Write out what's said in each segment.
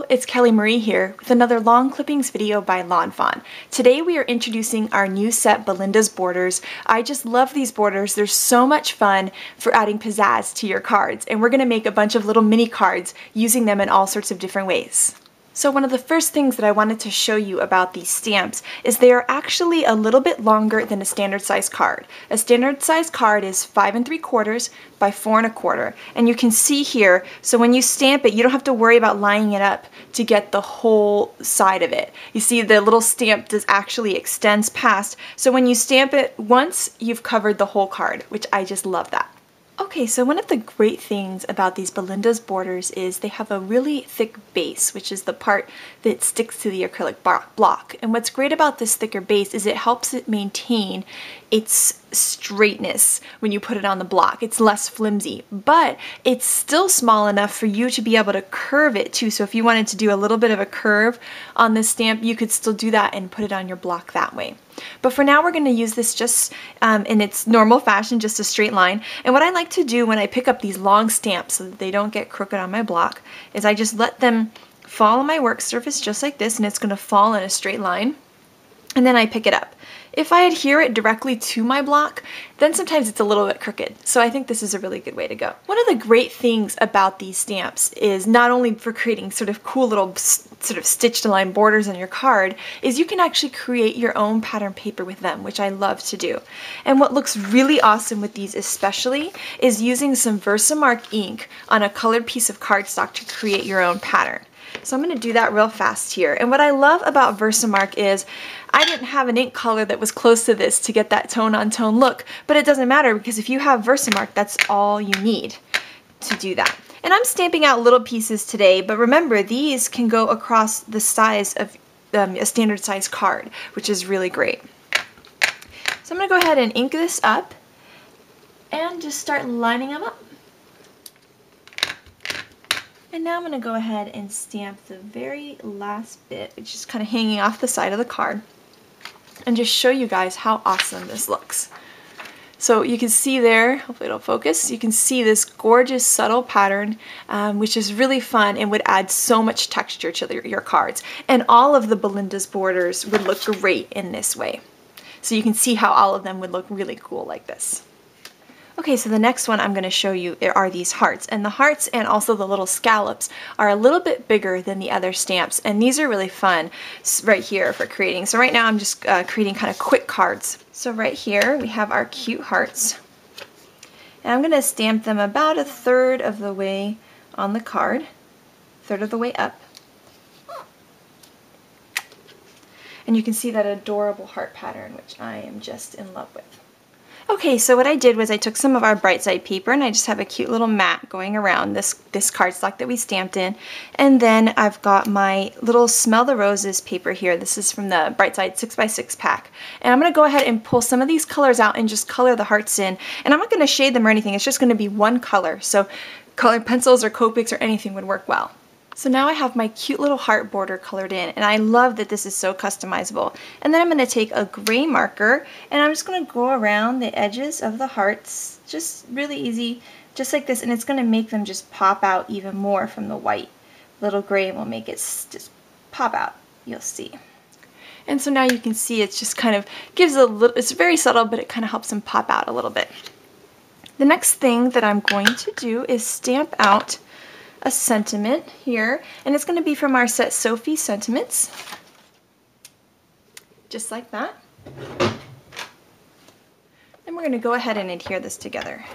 it's Kelly Marie here with another long clippings video by Lawn Fawn. Today we are introducing our new set, Belinda's Borders. I just love these borders. They're so much fun for adding pizzazz to your cards, and we're going to make a bunch of little mini cards using them in all sorts of different ways. So one of the first things that I wanted to show you about these stamps is they are actually a little bit longer than a standard size card. A standard size card is 5 3/4 by 4 1/4, and you can see here, so when you stamp it, you don't have to worry about lining it up to get the whole side of it. You see the little stamp actually extends past, so when you stamp it once, you've covered the whole card, which I just love that. Okay, so one of the great things about these Belinda's borders is they have a really thick base, which is the part that sticks to the acrylic block. And what's great about this thicker base is it helps it maintain its straightness when you put it on the block. It's less flimsy, but it's still small enough for you to be able to curve it too. So if you wanted to do a little bit of a curve on this stamp, you could still do that and put it on your block that way. But for now, we're going to use this just in its normal fashion, just a straight line. And what I like to do when I pick up these long stamps so that they don't get crooked on my block is I just let them fall on my work surface just like this, and it's going to fall in a straight line. And then I pick it up. If I adhere it directly to my block, then sometimes it's a little bit crooked. So I think this is a really good way to go. One of the great things about these stamps is not only for creating sort of cool little sort of stitched line borders on your card, is you can actually create your own pattern paper with them, which I love to do. And what looks really awesome with these especially is using some Versamark ink on a colored piece of cardstock to create your own pattern. So I'm going to do that real fast here. And what I love about Versamark is I didn't have an ink color that was close to this to get that tone-on-tone look, but it doesn't matter because if you have Versamark, that's all you need to do that. And I'm stamping out little pieces today, but remember, these can go across the size of a standard size card, which is really great. So I'm going to go ahead and ink this up and just start lining them up. And now I'm going to go ahead and stamp the very last bit, which is kind of hanging off the side of the card, and just show you guys how awesome this looks. So you can see there, hopefully it'll focus, you can see this gorgeous subtle pattern, which is really fun and would add so much texture to your cards. And all of the Belinda's borders would look great in this way. So you can see how all of them would look really cool like this. Okay, so the next one I'm going to show you are these hearts, and the hearts and also the little scallops are a little bit bigger than the other stamps, and these are really fun right here for creating. So right now I'm just creating kind of quick cards. So right here we have our cute hearts, and I'm going to stamp them about 1/3 of the way on the card, 1/3 of the way up. And you can see that adorable heart pattern, which I am just in love with. Okay, so what I did was I took some of our bright side paper and I just have a cute little mat going around this cardstock that we stamped in. And then I've got my little Smell the Roses paper here. This is from the Bright Side 6x6 pack. And I'm going to go ahead and pull some of these colors out and just color the hearts in. And I'm not going to shade them or anything. It's just going to be one color. So colored pencils or Copics or anything would work well. So now I have my cute little heart border colored in, and I love that this is so customizable. And then I'm going to take a gray marker, and I'm just going to go around the edges of the hearts, just really easy, just like this, and it's going to make them just pop out even more from the white. Little gray will make it just pop out, you'll see. And so now you can see it's just kind of gives a little, it's very subtle, but it kind of helps them pop out a little bit. The next thing that I'm going to do is stamp out a sentiment here, and it's going to be from our set Sophie Sentiments, just like that. And we're going to go ahead and adhere this together.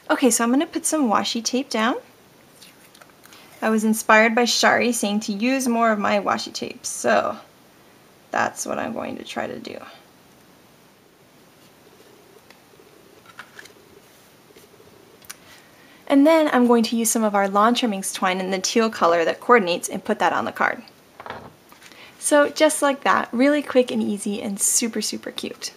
Okay, so I'm going to put some washi tape down. I was inspired by Shari saying to use more of my washi tape, so that's what I'm going to try to do. And then I'm going to use some of our lawn trimmings twine in the teal color that coordinates and put that on the card. So just like that, really quick and easy and super, super cute.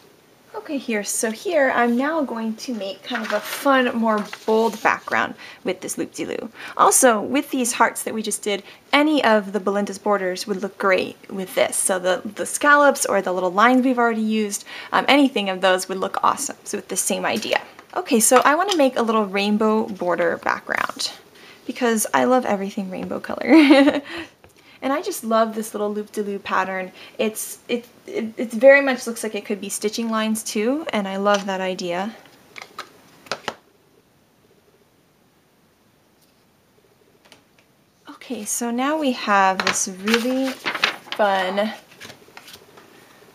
Okay, so here I'm now going to make kind of a fun, more bold background with this loop-de-loo. Also, with these hearts that we just did, any of the Belinda's borders would look great with this. So the scallops or the little lines we've already used, anything of those would look awesome. So with the same idea. Okay, so I want to make a little rainbow border background. because I love everything rainbow color. And I just love this little loop-de-loop pattern. It very much looks like it could be stitching lines too, and I love that idea. Okay, so now we have this really fun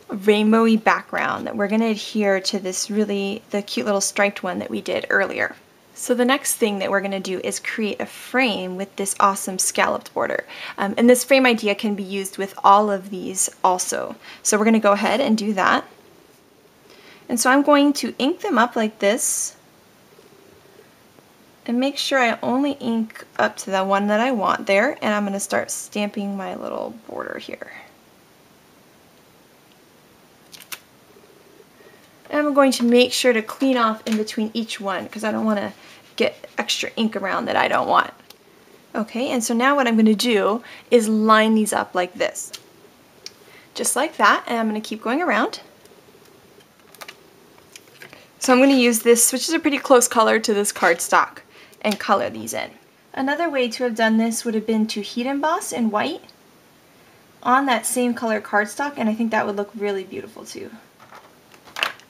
rainbowy background that we're going to adhere to the cute little striped one that we did earlier. So the next thing that we're going to do is create a frame with this awesome scalloped border. And this frame idea can be used with all of these also. So we're going to go ahead and do that. And so I'm going to ink them up like this and make sure I only ink up to the one that I want there, and I'm going to start stamping my little border here. And I'm going to make sure to clean off in between each one because I don't want to get extra ink around that I don't want. Okay, and so now what I'm going to do is line these up like this. Just like that, and I'm going to keep going around. So I'm going to use this, which is a pretty close color to this cardstock, and color these in. Another way to have done this would have been to heat emboss in white on that same color cardstock, and I think that would look really beautiful too.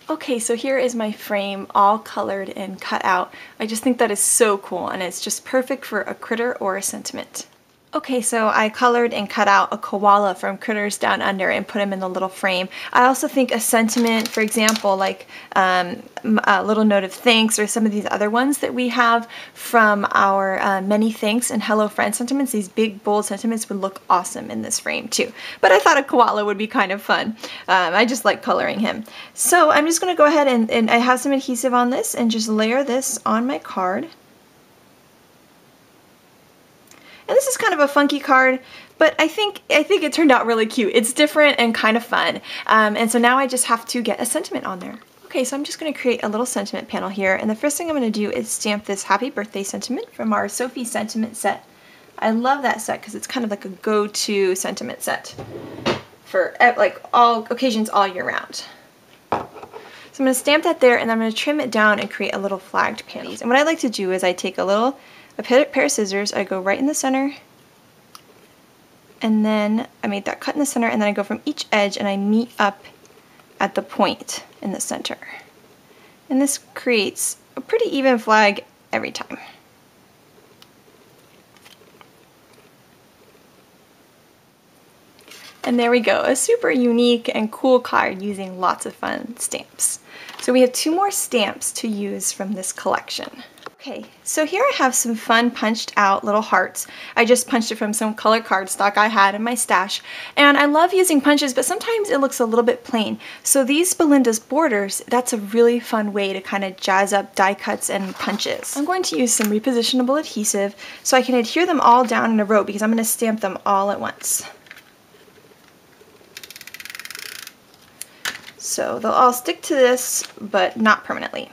Okay, so here is my frame all colored and cut out. I just think that is so cool, and it's just perfect for a critter or a sentiment. Okay, so I colored and cut out a koala from Critters Down Under and put him in the little frame. I also think a sentiment, for example, like a little note of thanks or some of these other ones that we have from our many thanks and hello friend sentiments, these big bold sentiments would look awesome in this frame too. But I thought a koala would be kind of fun. I just like coloring him. So I'm just going to go ahead and I have some adhesive on this and just layer this on my card. And this is kind of a funky card, but I think it turned out really cute. It's different and kind of fun. And so now I just have to get a sentiment on there. Okay, so I'm just going to create a little sentiment panel here, and the first thing I'm going to do is stamp this happy birthday sentiment from our Sophie sentiment set. I love that set because it's kind of like a go-to sentiment set for like all occasions all year round. So I'm going to stamp that there, and I'm going to trim it down and create a little flagged panel. And what I like to do is I take a pair of scissors, I go right in the center, and then I make that cut in the center, and then I go from each edge and I meet up at the point in the center. And this creates a pretty even flag every time. And there we go, a super unique and cool card using lots of fun stamps. So we have 2 more stamps to use from this collection. Okay, so here I have some fun punched out little hearts. I just punched it from some color cardstock I had in my stash. And I love using punches, but sometimes it looks a little bit plain. So these Belinda's borders, that's a really fun way to kind of jazz up die cuts and punches. I'm going to use some repositionable adhesive so I can adhere them all down in a row because I'm going to stamp them all at once. So they'll all stick to this, but not permanently.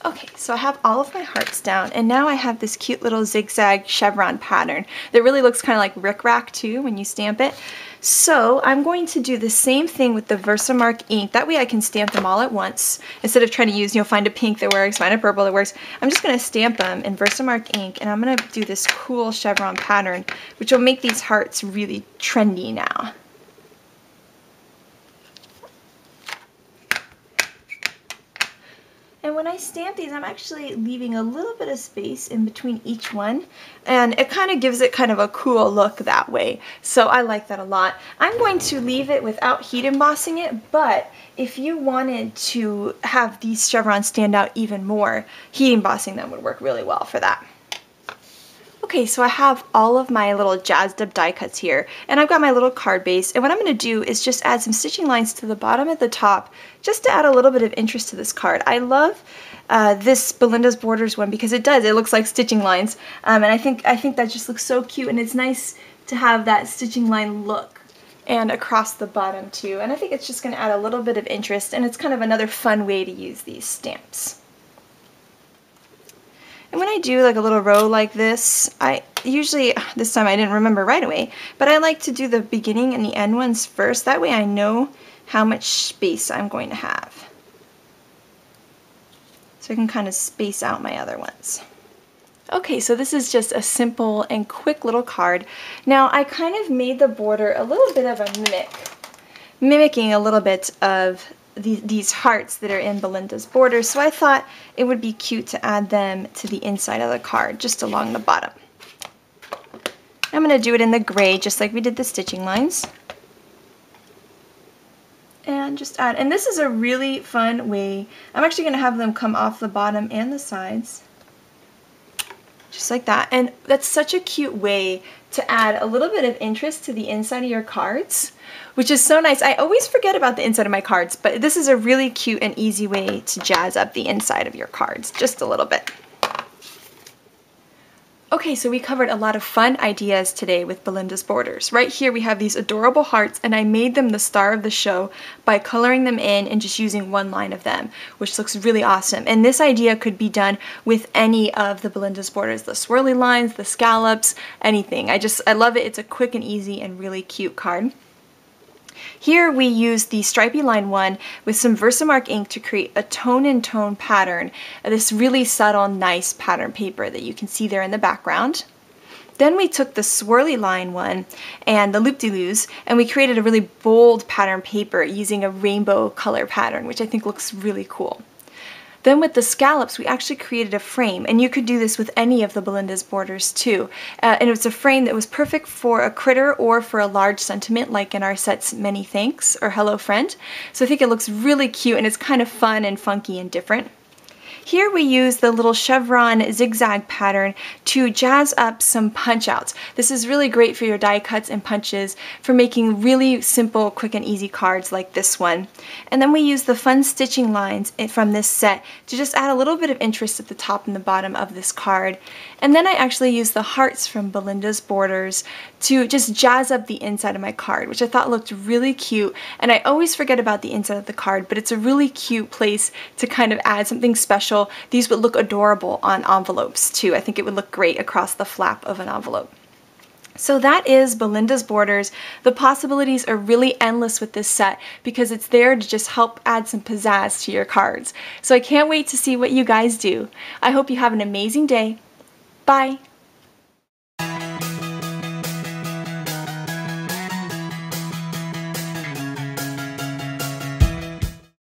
Okay, so I have all of my hearts down, and now I have this cute little zigzag chevron pattern that really looks kind of like rickrack too when you stamp it. So I'm going to do the same thing with the Versamark ink. That way I can stamp them all at once. Instead of trying to use, find a pink that works, find a purple that works. I'm just going to stamp them in Versamark ink, and I'm going to do this cool chevron pattern, which will make these hearts really trendy now. And when I stamp these, I'm actually leaving a little bit of space in between each one, and it kind of gives it kind of a cool look that way. So I like that a lot. I'm going to leave it without heat embossing it, but if you wanted to have these chevrons stand out even more, heat embossing them would work really well for that. Okay, so I have all of my little jazzed up die cuts here, and I've got my little card base, and what I'm going to do is just add some stitching lines to the bottom and the top just to add a little bit of interest to this card. I love this Belinda's Borders one because it looks like stitching lines, and I think that just looks so cute, and it's nice to have that stitching line look and across the bottom too, and I think it's just going to add a little bit of interest, and it's kind of another fun way to use these stamps. And when I do like a little row like this, I usually, this time I didn't remember right away, but I like to do the beginning and the end ones first. That way I know how much space I'm going to have. So I can kind of space out my other ones. Okay, so this is just a simple and quick little card. Now I kind of made the border a little bit of a mimicking a little bit of these hearts that are in Belinda's border, so I thought it would be cute to add them to the inside of the card, just along the bottom. I'm going to do it in the gray, just like we did the stitching lines. And just add, and this is a really fun way, I'm actually going to have them come off the bottom and the sides. Just like that. And that's such a cute way to add a little bit of interest to the inside of your cards, which is so nice. I always forget about the inside of my cards, but this is a really cute and easy way to jazz up the inside of your cards, just a little bit. Okay, so we covered a lot of fun ideas today with Belinda's borders. Right here we have these adorable hearts, and I made them the star of the show by coloring them in and just using one line of them, which looks really awesome. And this idea could be done with any of the Belinda's borders, the swirly lines, the scallops, anything. I love it. It's a quick and easy and really cute card. Here we use the stripy line one with some Versamark ink to create a tone-in-tone pattern, this really subtle, nice pattern paper that you can see there in the background. Then we took the swirly line one and the loop-de-loos, and we created a really bold pattern paper using a rainbow color pattern, which I think looks really cool. Then with the scallops, we actually created a frame, and you could do this with any of the Belinda's borders too. And it was a frame that was perfect for a critter or for a large sentiment, like in our set's Many Thanks or Hello Friend. So I think it looks really cute, and it's kind of fun and funky and different. Here we use the little chevron zigzag pattern to jazz up some punch outs. This is really great for your die cuts and punches for making really simple, quick and easy cards like this one. And then we use the fun stitching lines from this set to just add a little bit of interest at the top and the bottom of this card. And then I actually used the hearts from Belinda's borders to just jazz up the inside of my card, which I thought looked really cute. And I always forget about the inside of the card, but it's a really cute place to kind of add something special. These would look adorable on envelopes too. I think it would look great across the flap of an envelope. So that is Belinda's borders. The possibilities are really endless with this set because it's there to just help add some pizzazz to your cards. So I can't wait to see what you guys do. I hope you have an amazing day. Bye!